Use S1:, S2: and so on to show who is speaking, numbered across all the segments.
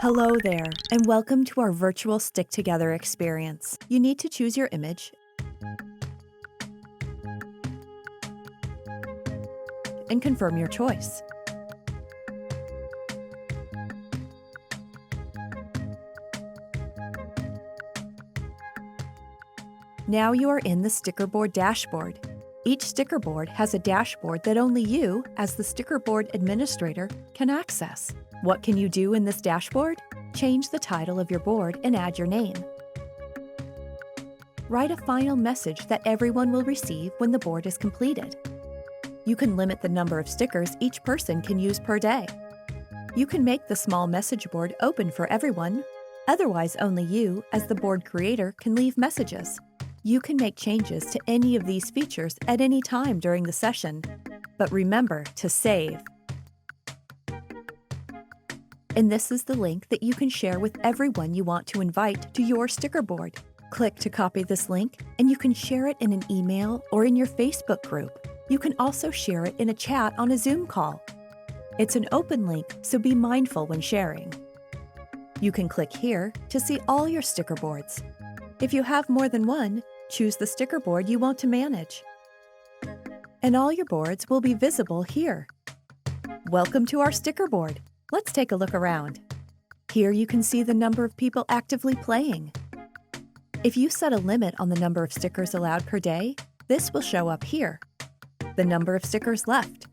S1: Hello there, and welcome to our virtual StickTogether experience. You need to choose your image and confirm your choice. Now you are in the Stickerboard dashboard. Each Stickerboard has a dashboard that only you, as the Stickerboard administrator, can access. What can you do in this dashboard? Change the title of your board and add your name. Write a final message that everyone will receive when the board is completed. You can limit the number of stickers each person can use per day. You can make the small message board open for everyone. Otherwise, only you, as the board creator, can leave messages. You can make changes to any of these features at any time during the session, but remember to save. And this is the link that you can share with everyone you want to invite to your Stickerboard. Click to copy this link, and you can share it in an email or in your Facebook group. You can also share it in a chat on a Zoom call. It's an open link, so be mindful when sharing. You can click here to see all your Stickerboards. If you have more than one, choose the Stickerboard you want to manage. And all your boards will be visible here. Welcome to our Stickerboard. Let's take a look around. Here you can see the number of people actively playing. If you set a limit on the number of stickers allowed per day, this will show up here. The number of stickers left.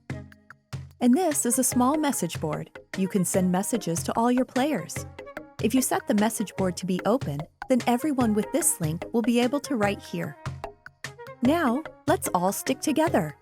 S1: And this is a small message board. You can send messages to all your players. If you set the message board to be open, then everyone with this link will be able to write here. Now, let's all stick together.